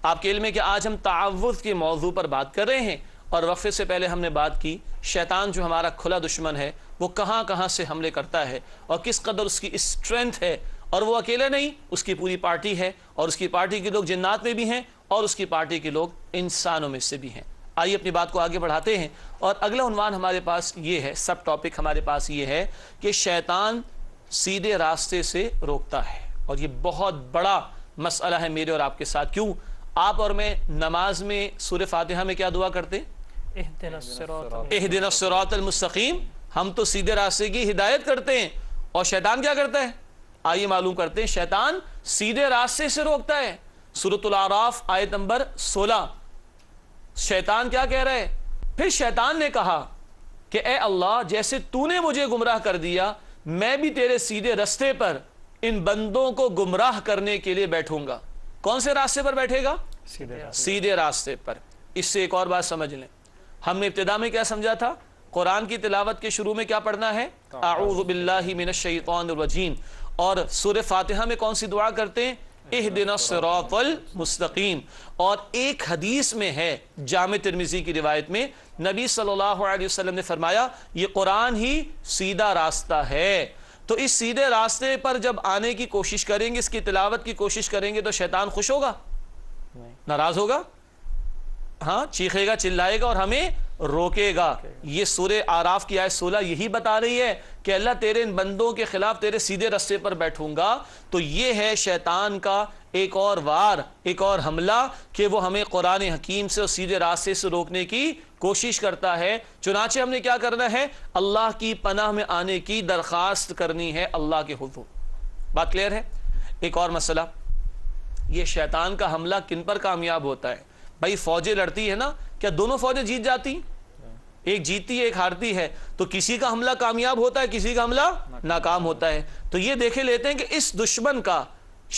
آپ کے علم ہے کہ آج ہم تعوذ کے موضوع پر بات کر رہے ہیں، اور وقفے سے پہلے ہم نے بات کی شیطان جو ہمارا کھلا دشمن ہے وہ کہاں کہاں سے حملے کرتا ہے اور کس قدر اس کی اسٹرینتھ ہے، اور وہ اکیلا نہیں، اس کی پوری پارٹی ہے، اور اس کی پارٹی کے لوگ جنات میں بھی ہیں اور اس کی پارٹی کے لوگ انسانوں میں سے بھی ہیں۔ آئیے اپنی بات کو آگے بڑھاتے ہیں، اور اگلا عنوان ہمارے پاس یہ ہے، سب ٹاپک ہمارے پاس یہ ہے کہ شیطان سیدھے راستے سے روکتا ہے، اور یہ بہت بڑا مسئلہ ہے میرے اور آپ کے ساتھ۔ کیوں؟ آپ اور میں نماز میں سورہ فاتحہ میں کیا دعا کرتے ہیں؟ اہدنا الصراط المستقیم۔ ہم تو سیدھے راستے کی ہدایت کرتے ہیں، اور شیطان کیا کرتا ہے؟ آئیے معلوم کرتے ہیں۔ شیطان سیدھے راستے سے روکتا ہے۔ سورۃ الاعراف آیت نمبر 16، شیطان کیا کہہ رہا ہے؟ پھر شیطان نے کہا کہ اے اللہ، جیسے تو نے مجھے گمراہ کر دیا، میں بھی تیرے سیدھے راستے پر ان بندوں کو گمراہ کرنے کے لیے بیٹھوں گا۔ کون سے راستے پر بیٹھے گا؟ سیدھے راستے پر۔ اس سے ایک اور بات سمجھ لیں، ہم نے ابتدا میں کیا سمجھا تھا؟ قرآن کی تلاوت کے شروع میں کیا پڑھنا ہے؟ اعوذ باللہ من الشیطان الرجیم، اور سورہ فاتحہ میں کون سی دعا کرتے ہیں؟ اہدنا الصراط المستقیم۔ اور ایک حدیث میں ہے، جامع ترمذی کی روایت میں، نبی صلی اللہ علیہ وسلم نے فرمایا یہ قرآن ہی سیدھا راستہ ہے۔ تو اس سیدھے راستے پر جب آنے کی کوشش کریں گے، اس کی تلاوت کی کوشش کریں گے، تو شیطان خوش ہوگا؟ ناراض ہوگا؟ ہاں، چیخے گا، چلائے گا اور ہمیں روکے گا۔ یہ سورہ اعراف کی آیت 16 یہی بتا رہی ہے کہ اللہ تیرے ان بندوں کے خلاف تیرے سیدھے راستے پر بیٹھوں گا۔ تو یہ ہے شیطان کا ایک اور وار، ایک اور حملہ، کہ وہ ہمیں قرآن حکیم سے اور سیدھے راستے سے روکنے کی کوشش کرتا ہے۔ چنانچہ ہم نے کیا کرنا ہے؟ اللہ کی پناہ میں آنے کی درخواست کرنی ہے اللہ کے حضور۔ بات کلیئر ہے؟ ایک اور مسئلہ، یہ شیطان کا حملہ کن پر کامیاب ہوتا ہے؟ بھائی فوجیں لڑتی ہے نا، کیا دونوں فوجیں جیت جاتی؟ ایک جیتتی ہے، ایک ہارتی ہے۔ تو کسی کا حملہ کامیاب ہوتا ہے، کسی کا حملہ ناکام ہوتا ہے۔ تو یہ دیکھے لیتے ہیں کہ اس دشمن کا،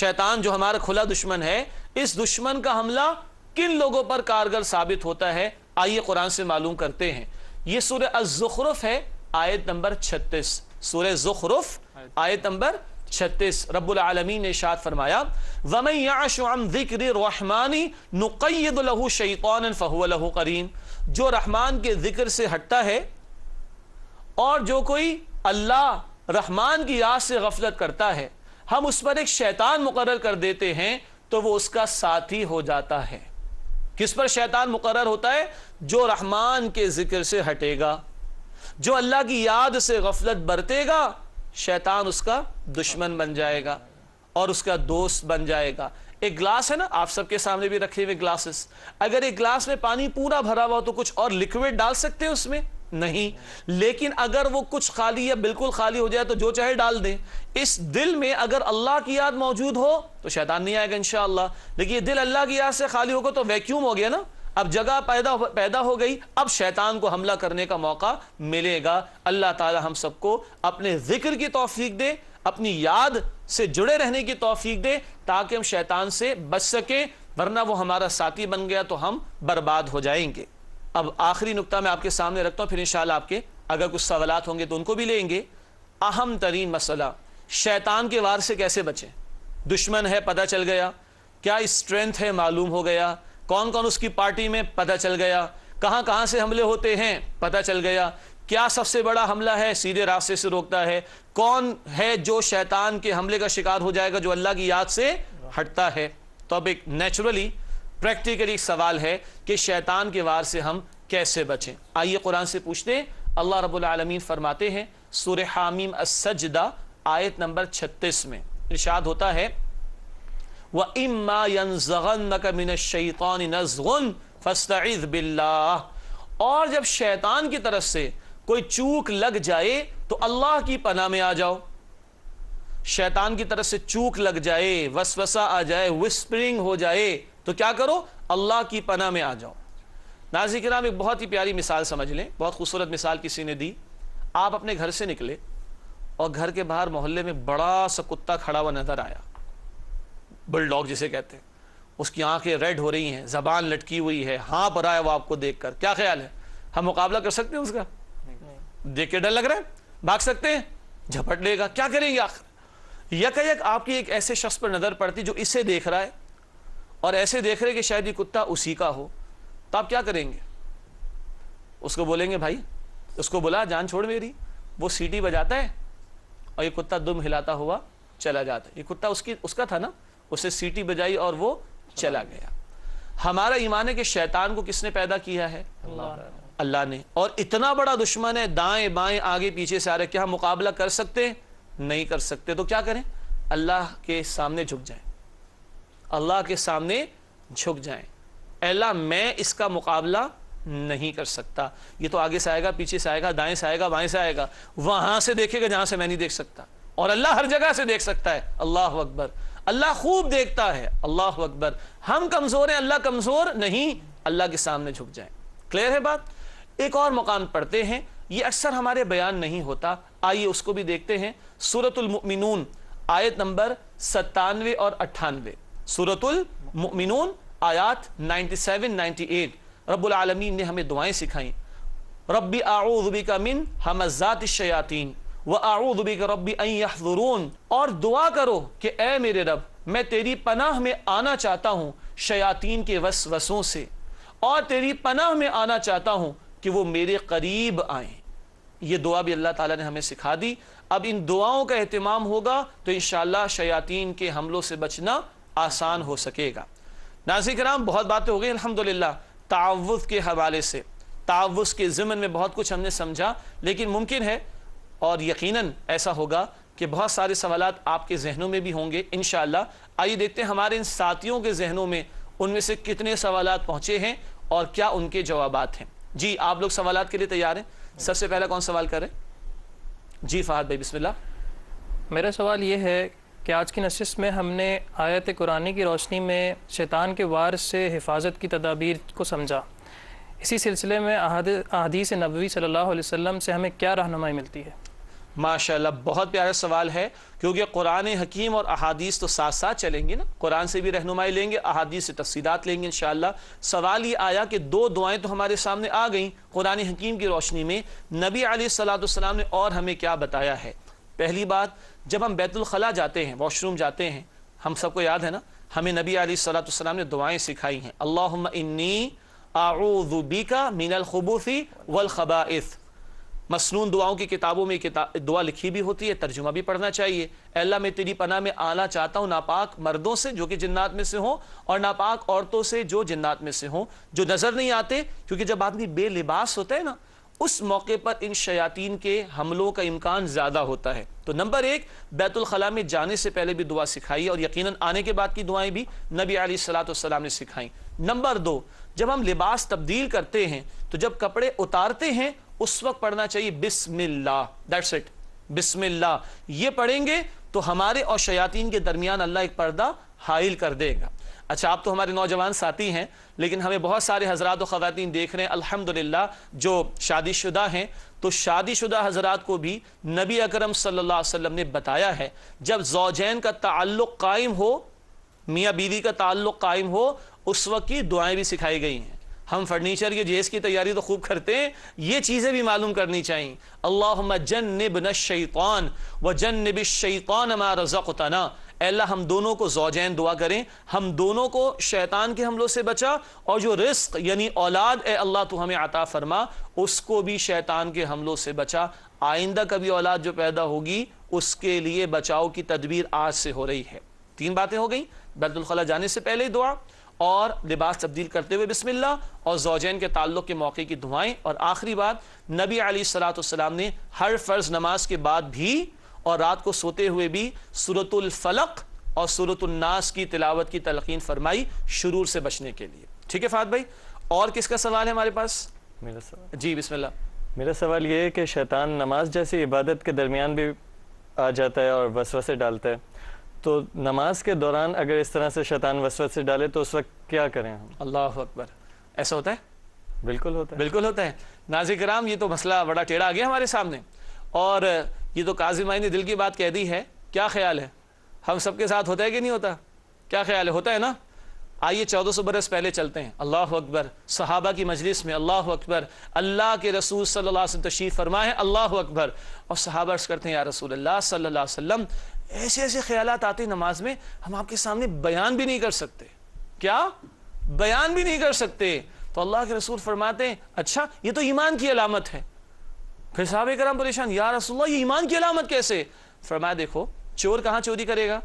شیطان جو ہمارا کھلا دشمن ہے، اس دشمن کا حملہ کن لوگوں پر کارگر ثابت ہوتا ہے۔ آئیے قرآن سے معلوم کرتے ہیں۔ یہ سورہ الزخرف ہے، آیت نمبر 36۔ سورہ زخرف آیت نمبر 36، رب العالمین نے ارشاد فرمایا وَمَن يَعْشُ عَن ذِكْرِ الرَّحْمَنِ نُقَيِّضْ لَهُ شَيْطَانًا فَهُوَ لَهُ قَرِينٌ۔ جو رحمان کے ذکر سے ہٹتا ہے اور جو کوئی اللہ رحمان کی یاد سے غفلت کرتا ہے، ہم اس پر ایک شیطان مقرر کر دیتے ہیں تو وہ اس کا ساتھی ہو جاتا ہے۔ کس پر شیطان مقرر ہوتا ہے؟ جو رحمان کے ذکر سے ہٹے گا، جو اللہ کی یاد سے غفلت برتے گا، شیطان اس کا دشمن بن جائے گا اور اس کا دوست بن جائے گا۔ ایک گلاس ہے نا، آپ سب کے سامنے بھی رکھے ہوئے گلاسز، اگر ایک گلاس میں پانی پورا بھرا ہوا تو کچھ اور لکوڈ ڈال سکتے ہیں اس میں؟ نہیں۔ لیکن اگر وہ کچھ خالی یا بالکل خالی ہو جائے تو جو چاہے ڈال دیں۔ اس دل میں اگر اللہ کی یاد موجود ہو تو شیطان نہیں آئے گا انشاءاللہ، لیکن یہ دل اللہ کی یاد سے خالی ہوگا تو ویکیوم ہو گیا نا، اب جگہ پیدا ہو گئی، اب شیطان کو حملہ کرنے کا موقع ملے گا۔ اللہ تعالی ہم سب کو اپنے ذکر کی توفیق دے، اپنی یاد سے جڑے رہنے کی توفیق دے، تاکہ ہم شیطان سے بچ سکیں، ورنہ وہ ہمارا ساتھی بن گیا تو ہم برباد ہو جائیں گے۔ اب آخری نقطہ میں آپ کے سامنے رکھتا ہوں، پھر انشاءاللہ آپ کے اگر کچھ سوالات ہوں گے تو ان کو بھی لیں گے۔ اہم ترین مسئلہ، شیطان کے وار سے کیسے بچیں؟ دشمن ہے پتہ چل گیا، کیا اسٹرینتھ ہے معلوم ہو گیا، کون کون اس کی پارٹی میں پتہ چل گیا، کہاں کہاں سے حملے ہوتے ہیں پتہ چل گیا، کیا سب سے بڑا حملہ ہے سیدھے راستے سے روکتا ہے، کون ہے جو شیطان کے حملے کا شکار ہو جائے گا جو اللہ کی یاد سے ہٹتا ہے۔ تو اب ایک نیچرلی پریکٹیکلی سوال ہے کہ شیطان کے وار سے ہم کیسے بچیں۔ آئیے قرآن سے پوچھتے ہیں۔ اللہ رب العالمین فرماتے ہیں سورہ حامیم السجدہ آیت نمبر 36 میں ارشاد ہوتا ہے وَإِمَّا يَنزَغَنَّكَ مِنَ الشَّيْطَانِ نَزْغٌ فَاسْتَعِذْ بِاللَّهِ، اور جب شیطان کی طرف سے کوئی چوک لگ جائے تو اللہ کی پناہ میں آ جاؤ۔ شیطان کی طرف سے چوک لگ جائے، وسوسہ آ جائے، وسپرنگ ہو جائے تو کیا کرو؟ اللہ کی پناہ میں آ جاؤ۔ ناظرین کرام، ایک بہت ہی پیاری مثال سمجھ لیں، بہت خوبصورت مثال کسی نے دی۔ آپ اپنے گھر سے نکلے اور گھر کے باہر محلے میں بڑا سا کتا کھڑا ہوا نظر آیا، بل ڈاگ جسے کہتے ہیں، اس کی آنکھیں ریڈ ہو رہی ہیں، زبان لٹکی ہوئی ہے، ہانپ رہا ہے وہ آپ کو دیکھ کر، کیا خیال ہے؟ ہم مقابلہ کر سکتے ہیں اس کا؟ دیکھ کے ڈر لگ رہا ہے؟ بھاگ سکتے ہیں؟ جھپٹ لے گا، کیا کریں گے آخر؟ یک آپ کی ایک ایسے شخص پر نظر پڑتی جو اسے دیکھ رہا ہے اور ایسے دیکھ رہے کہ شاید یہ کتا اسی کا ہو، تو آپ کیا کریں گے؟ اس کو بولیں گے بھائی اس کو بلا جان چھوڑ میری، وہ سیٹی بجاتا ہے اور یہ کتا دم ہلاتا ہوا چلا جاتا ہے. یہ کتا اس کا تھا نا، اسے سیٹی بجائی اور وہ چلا گیا. ہمارا ایمان ہے کہ شیطان کو کس نے پیدا کیا ہے؟ اللہ نے. اور اتنا بڑا دشمن ہے، دائیں بائیں آگے پیچھے سے آ رہے، کیا ہم مقابلہ کر سکتے ہیں؟ نہیں کر سکتے. تو کیا کریں؟ اللہ کے سامنے جھک جائیں، اللہ کے سامنے جھک جائیں. اے اللہ میں اس کا مقابلہ نہیں کر سکتا. یہ تو آگے سے آئے گا، پیچھے سے آئے گا، دائیں سے آئے گا، بائیں سے آئے گا، وہاں سے دیکھے گا جہاں سے میں نہیں دیکھ سکتا. اور اللہ ہر جگہ سے دیکھ سکتا ہے. اللہ اکبر. اللہ خوب دیکھتا ہے. اللہ اکبر. ہم کمزور ہیں، اللہ کمزور نہیں. اللہ کے سامنے جھک جائیں. کلیئر ہے بات؟ ایک اور مقام پڑھتے ہیں، یہ اکثر ہمارے بیان نہیں ہوتا، آئیے اس کو بھی دیکھتے ہیں. سورۃ المؤمنون آیت نمبر 97 اور 98. سورۃ المؤمنون آیات 97 98. رب العالمین نے ہمیں دعائیں سکھائیں. ربی اعوذ بک من ہمزات الشیاطین وَأَعُوذُ بِكَ رَبِّ أَن يَحْضُرُونَ. اور دعا کرو کہ اے میرے رب میں تیری پناہ میں آنا چاہتا ہوں شیاطین کے وسوسوں سے، اور تیری پناہ میں آنا چاہتا ہوں کہ وہ میرے قریب آئیں. یہ دعا بھی اللہ تعالیٰ نے ہمیں سکھا دی. اب ان دعاؤں کا اہتمام ہوگا تو انشاءاللہ شیاطین کے حملوں سے بچنا آسان ہو سکے گا. ناظرین کرام بہت باتیں ہو گئی الحمدللہ تعوذ کے حوالے سے. تعوذ کے ضمن میں بہت کچھ ہم نے سمجھا، لیکن ممکن ہے اور یقیناً ایسا ہوگا کہ بہت سارے سوالات آپ کے ذہنوں میں بھی ہوں گے انشاءاللہ. آئیے دیکھتے ہیں ہمارے ان ساتھیوں کے ذہنوں میں ان میں سے کتنے سوالات پہنچے ہیں اور کیا ان کے جوابات ہیں. جی آپ لوگ سوالات کے لیے تیار ہیں؟ سب سے پہلا کون سوال کریں؟ جی فہد بھائی بسم اللہ. میرا سوال یہ ہے کہ آج کی نشست میں ہم نے آیت قرآنی کی روشنی میں شیطان کے وار سے حفاظت کی تدابیر کو سمجھا. اسی سلسلے میں احادیث نبوی صلی اللہ علیہ وسلم سے ہمیں کیا رہنمائی ملتی ہے؟ ماشاءاللہ بہت پیارا سوال ہے، کیونکہ قرآن حکیم اور احادیث تو ساتھ ساتھ چلیں گے نا. قرآن سے بھی رہنمائی لیں گے، احادیث سے تفصیلات لیں گے انشاءاللہ. سوال یہ آیا کہ دو دعائیں تو ہمارے سامنے آ گئیں قرآن حکیم کی روشنی میں، نبی علیہ السلام نے اور ہمیں کیا بتایا ہے. پہلی بات، جب ہم بیت الخلاء جاتے ہیں، واش روم جاتے ہیں، ہم سب کو یاد ہے نا ہمیں نبی علیہ السلام نے دعائیں سکھائی ہیں. اللہم انی اعوذ بک من الخبث والخبائث. مسنون دعاؤں کی کتابوں میں دعا لکھی بھی ہوتی ہے، ترجمہ بھی پڑھنا چاہیے. اے اللہ میں تیری پناہ میں آنا چاہتا ہوں ناپاک مردوں سے جو کہ جنات میں سے ہوں، اور ناپاک عورتوں سے جو جنات میں سے ہوں، جو نظر نہیں آتے. کیونکہ جب آدمی بے لباس ہوتا ہے نا، اس موقع پر ان شیاطین کے حملوں کا امکان زیادہ ہوتا ہے. تو نمبر ایک، بیت الخلاء میں جانے سے پہلے بھی دعا سکھائی، اور یقیناً آنے کے بعد کی دعائیں بھی نبی علیہ السلام نے سکھائیں. نمبر دو، جب ہم لباس تبدیل کرتے ہیں تو جب کپڑے اتارتے ہیں اس وقت پڑھنا چاہیے بسم اللہ. دیٹس اٹ، بسم اللہ. یہ پڑھیں گے تو ہمارے اور شیاطین کے درمیان اللہ ایک پردہ حائل کر دے گا. اچھا آپ تو ہمارے نوجوان ساتھی ہیں، لیکن ہمیں بہت سارے حضرات و خواتین دیکھ رہے ہیں الحمدللہ جو شادی شدہ ہیں. تو شادی شدہ حضرات کو بھی نبی اکرم صلی اللہ علیہ وسلم نے بتایا ہے جب زوجین کا تعلق قائم ہو، میاں بیوی کا تعلق قائم ہو، اس وقت کی دعائیں بھی سکھائی گئی ہیں. ہم فرنیچر کے جہیز کی تیاری تو خوب کرتے ہیں، یہ چیزیں بھی معلوم کرنی چاہیے. اللہم جنبنا الشیطان وجنب الشیطان ما رزقتنا. اے اللہ ہم دونوں کو زوجین دعا کریں، ہم دونوں کو شیطان کے حملوں سے بچا، اور جو رزق یعنی اولاد اے اللہ تو ہمیں عطا فرما، اس کو بھی شیطان کے حملوں سے بچا. آئندہ کبھی اولاد جو پیدا ہوگی اس کے لیے بچاؤ کی تدبیر آج سے ہو رہی ہے. تین باتیں ہو گئیں، بیت الخلاء جانے سے پہلے دعا، اور لباس تبدیل کرتے ہوئے بسم اللہ، اور زوجین کے تعلق کے موقع کی دعائیں. اور آخری بات، نبی علیہ السلام نے ہر فرض نماز کے بعد بھی اور رات کو سوتے ہوئے بھی سورۃ الفلق اور سورۃ الناس کی تلاوت کی تلقین فرمائی شرور سے بچنے کے لیے. ٹھیک ہے فہد بھائی، اور کس کا سوال ہے ہمارے پاس؟ میرا سوال جی بسم اللہ. میرا سوال یہ ہے کہ شیطان نماز جیسی عبادت کے درمیان بھی آ جاتا ہے اور وسوسے ڈالتا ہے، تو نماز کے دوران اگر اس طرح سے شیطان وسوسے ڈالے تو اس وقت کیا کریں ہم؟ اللہ اکبر. ایسا ہوتا ہے؟ بالکل ہوتا ہے، بالکل ہوتا ہے. ناظرین کرام یہ تو مسئلہ بڑا ٹیڑھا آ گیا ہمارے سامنے، اور یہ تو کاظم بھائی نے دل کی بات کہہ دی ہے. کیا خیال ہے، ہم سب کے ساتھ ہوتا ہے کہ نہیں ہوتا؟ کیا خیال ہے، ہوتا ہے نا؟ آئیے 1400 برس پہلے چلتے ہیں. اللہ اکبر. صحابہ کی مجلس میں اللہ اکبر، اللہ کے رسول صلی اللہ علیہ وسلم تشریف فرما ہے، اللہ اکبر. اور صحابہ عرض کرتے ہیں یا رسول اللہ صلی اللہ علیہ وسلم ایسے ایسے خیالات آتے نماز میں ہم آپ کے سامنے بیان بھی نہیں کر سکتے. کیا بیان بھی نہیں کر سکتے. تو اللہ کے رسول فرماتے ہیں اچھا یہ تو ایمان کی علامت ہے. پھر صحابہ کرام پریشان، یا رسول اللہ یہ ایمان کی علامت کیسے؟ فرمایا دیکھو چور کہاں چوری کرے گا؟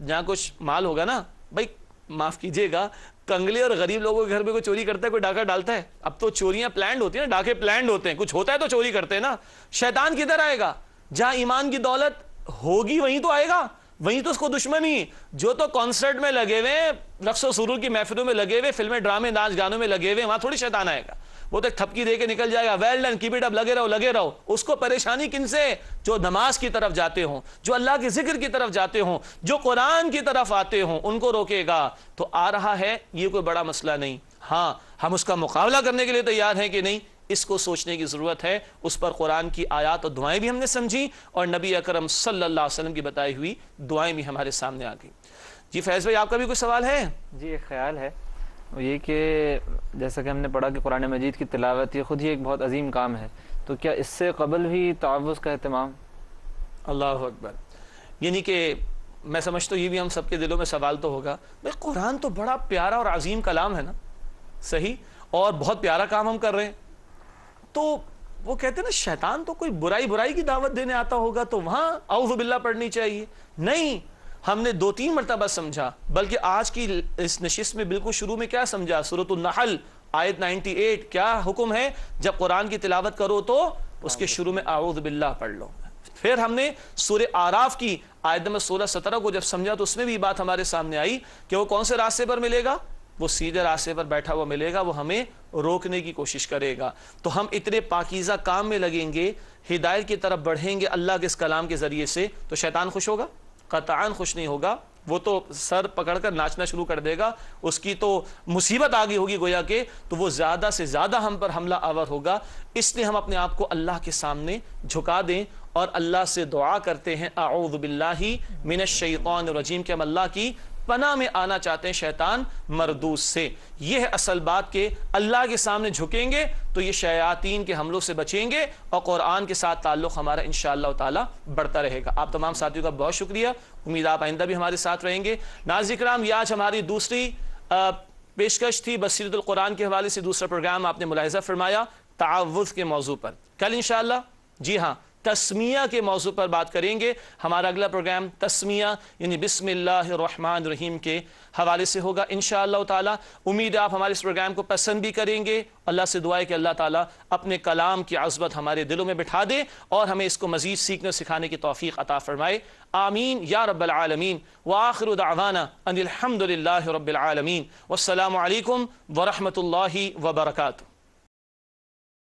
جہاں کچھ مال ہوگا نا. بھائی معاف کیجئے گا، کنگلے اور غریب لوگوں کے گھر میں کوئی چوری کرتا ہے، کوئی ڈاکہ ڈالتا ہے؟ اب تو چوریاں پلانڈ ہوتی ہیں نا، ڈاکے پلانڈ ہوتے ہیں، کچھ ہوتا ہے تو چوری کرتے ہیں نا. شیطان کدھر آئے گا؟ جہاں ایمان کی دولت ہوگی وہیں تو آئے گا، وہیں تو اس کو دشمنی. جو تو کانسرٹ میں لگے ہوئے، رقص و سرور کی محفلوں میں لگے ہوئے، فلمیں ڈرامے ناچ گانوں میں لگے ہوئے، وہاں تھوڑی شیطان آئے گا. وہ تو ایک تھپکی دے کے نکل جائے گا، well done keep it up, لگے رہو لگے رہو. اس کو پریشانی کن سے؟ جو نماز کی طرف جاتے ہوں، جو اللہ کے ذکر کی طرف جاتے ہوں، جو قرآن کی طرف آتے ہوں، ان کو روکے گا. تو آ رہا ہے یہ کوئی بڑا مسئلہ نہیں. ہاں ہم اس کا مقابلہ کرنے کے لیے تیار ہیں کہ نہیں، اس کو سوچنے کی ضرورت ہے. اس پر قرآن کی آیات اور دعائیں بھی ہم نے سمجھی، اور نبی اکرم صلی اللہ علیہ وسلم کی بتائی ہوئی دعائیں بھی ہمارے سامنے آ گئی. جی فیض بھائی آپ کا بھی کوئی سوال ہے؟ جی ایک خیال ہے، وہ یہ کہ جیسا کہ ہم نے پڑھا کہ قرآن مجید کی تلاوت یہ خود ہی ایک بہت عظیم کام ہے، تو کیا اس سے قبل بھی تعوذ کا اہتمام؟ اللہ اکبر. یعنی کہ میں سمجھتا ہوں یہ بھی ہم سب کے دلوں میں سوال تو ہوگا، بھائی قرآن تو بڑا پیارا اور عظیم کلام ہے نا، صحیح، اور بہت پیارا کام ہم کر رہے ہیں. تو وہ کہتے ہیں نا شیطان تو کوئی برائی کی دعوت دینے آتا ہوگا تو وہاں اعوذ باللہ پڑھنی چاہیے. نہیں، ہم نے 2-3 مرتبہ سمجھا، بلکہ آج کی اس نشست میں بالکل شروع میں کیا سمجھا؟ سورۃ النحل آیت 98 کیا حکم ہے؟ جب قرآن کی تلاوت کرو تو اس کے شروع میں اعوذ باللہ پڑھ لو. پھر ہم نے سورہ آراف کی آیت نمبر 16-17 کو جب سمجھا تو اس میں بھی بات ہمارے سامنے آئی کہ وہ کون سے راستے پر ملے گا؟ وہ سیدھے راستے پر بیٹھا ہوا ملے گا، وہ ہمیں روکنے کی کوشش کرے گا. تو ہم اتنے پاکیزہ کام میں لگیں گے، ہدایت کی طرف بڑھیں گے اللہ کے اس کلام کے ذریعے سے، تو شیطان خوش ہوگا؟ قطعاً خوش نہیں ہوگا. وہ تو سر پکڑ کر ناچنا شروع کر دے گا، اس کی تو مصیبت آگئی ہوگی گویا کہ، تو وہ زیادہ سے زیادہ ہم پر حملہ آور ہوگا. اس لیے ہم اپنے آپ کو اللہ کے سامنے جھکا دیں اور اللہ سے دعا کرتے ہیں اعوذ باللہ من الشیطان الرجیم، کہ ہم اللہ کی پناہ میں آنا چاہتے ہیں شیطان مردود سے. یہ ہے اصل بات کہ اللہ کے سامنے جھکیں گے تو یہ شیاطین کے حملوں سے بچیں گے اور قرآن کے ساتھ تعلق ہمارا انشاءاللہ تعالی بڑھتا رہے گا. آپ تمام ساتھیوں کا بہت شکریہ، امید آپ آئندہ بھی ہمارے ساتھ رہیں گے. ناظرین کرام، یہ آج ہماری دوسری پیشکش تھی بصیرت القرآن کے حوالے سے. دوسرا پروگرام آپ نے ملاحظہ فرمایا تعوذ کے موضوع پر. کل انشاءاللہ جی ہاں تسمیہ کے موضوع پر بات کریں گے. ہمارا اگلا پروگرام تسمیہ یعنی بسم اللہ الرحمن الرحیم کے حوالے سے ہوگا انشاءاللہ تعالی. امید ہے آپ ہمارے اس پروگرام کو پسند بھی کریں گے. اللہ سے دعا ہے کہ اللہ تعالیٰ اپنے کلام کی عظمت ہمارے دلوں میں بٹھا دے اور ہمیں اس کو مزید سیکھنے سکھانے کی توفیق عطا فرمائے. آمین یا رب العالمین. وآخر دعوانا ان الحمد للہ رب العالمین. والسلام علیکم ورحمۃ اللہ وبرکاتہ.